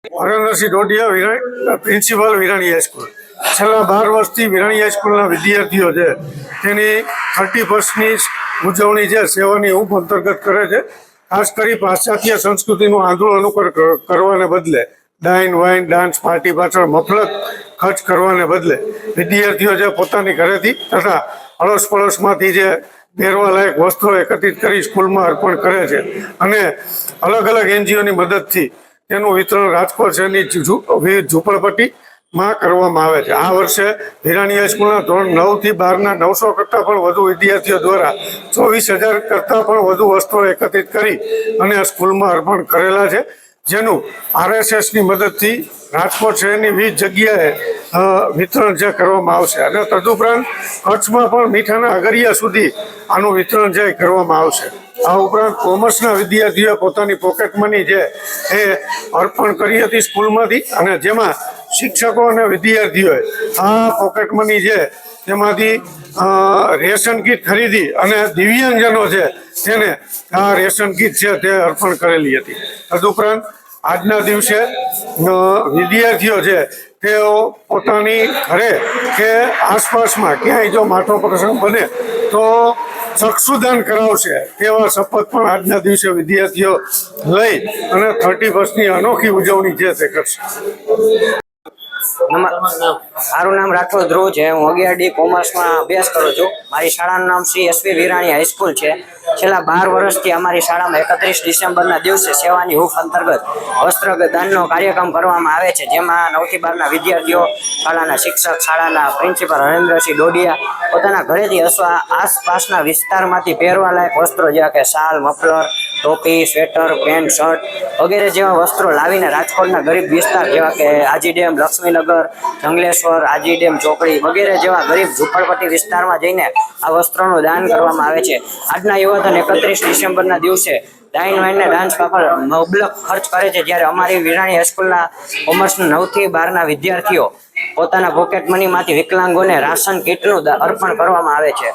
Harendrasinh Dodiya principal Virani high school છેલ્લા 12 વર્ષથી વિરાણી હાઈસ્કૂલના વિદ્યાર્થીઓ છે તેની 31મી ઉજવણી છે સેવાની ઊંઘ અંતર્ગત કરે છે। ખાસ કરી પાશ્ચાત્ય સંસ્કૃતિનું આંદોલન કરવાને બદલે ડાઇન વાઇન ડાન્સ પાર્ટી પાછળ મફલત ખર્ચ કરવાને બદલે વિદ્યાર્થીઓ જે પોતાની ઘરેથી તથા અડોશ પડોશમાંથી જે પહેરવા લાયક વસ્ત્રો એકત્રિત કરી સ્કૂલમાં અર્પણ કરે છે અને અલગ અલગ એનજીઓની મદદથી તેનું વિતરણ રાજકોટ શહેરની વિવિધ ઝૂંપડપટ્ટીમાં કરવામાં આવે છે। આ વર્ષે વિરાણી હાઈસ્કૂલના ધોરણ 9 થી 12ના 900 કરતાં પણ વધુ વિદ્યાર્થીઓ દ્વારા 24,000 કરતાં પણ વધુ વસ્ત્રો એકત્રિત કરી અને સ્કૂલમાં અર્પણ કરેલા છે, જેનું RSSની મદદથી રાજકોટ શહેરની વિવિધ જગ્યાએ વિતરણ જે કરવામાં આવશે અને તદુપરાંત કચ્છમાં પણ મીઠાના અગરિયા સુધી આનું વિતરણ જે કરવામાં આવશે। આ ઉપરાંત કોમર્સના વિદ્યાર્થીઓએ પોતાની પોકેટ મની જે એ અર્પણ કરી હતી સ્કૂલમાંથી અને જેમાં શિક્ષકો અને વિદ્યાર્થીઓએ આ પોકેટ મની છે તેમાંથી રેશન કીટ ખરીદી અને દિવ્યાંગજનો છે તેને આ રેશન કીટ છે તે અર્પણ કરેલી હતી। તદુપરાંત આજના દિવસે વિદ્યાર્થીઓ છે તેઓ પોતાની ઘરે કે આસપાસમાં ક્યાંય જો માઠો પ્રસંગ બને તો ચક્ષુદાન કરાવશે તેવા શપથ પણ આજના દિવસે વિદ્યાર્થીઓ લઈ અને 31મી અનોખી ઉજવણી છે તે કરશે। મારું નામ રાઠોડ ધ્રુવ છે। હું 11D કોમર્સમાં અભ્યાસ કરું છું। મારી શાળાનું નામ શ્રી SV વિરાણી હાઈસ્કૂલ છે। છેલ્લા 12 વર્ષથી અમારી શાળામાં 31 ડિસેમ્બરના દિવસે સેવાની હૂંફ અંતર્ગત વસ્ત્રદાનનો કાર્યક્રમ કરવામાં આવે છે, જેમાં 9 થી 12ના વિદ્યાર્થીઓ, શાળાના શિક્ષક, શાળાના પ્રિન્સિપાલ હરેન્દ્રસિંહ ડોડિયા પોતાના ઘરેથી અથવા આસપાસના વિસ્તારમાંથી પહેરવા લાયક વસ્ત્રો જેવા કે શાલ, મફલર, ટોપી, સ્વેટર, પેન્ટ, શર્ટ વગેરે જેવા વસ્ત્રો લાવીને રાજકોટના ગરીબ વિસ્તાર જેવા કે આજી ડેમ, લક્ષ્મીનગર, જંગલેશ્વર, આજી ડેમ ચોકડી વગેરે જેવા ગરીબ ઝૂંપડપટ્ટી વિસ્તારમાં જઈને આ વસ્ત્રોનું દાન કરવામાં આવે છે। આજના યુવધન 31 ડિસેમ્બરના દિવસે ડાઇન વાઇન ડાન્સ પાપડ મબલક ખર્ચ કરે છે, જ્યારે અમારી વિરાણી હાઈસ્કૂલના કોમર્સના 9 થી 12ના વિદ્યાર્થીઓ પોતાના પોકેટ મનીમાંથી વિકલાંગોને રાશન કીટનું અર્પણ કરવામાં આવે છે।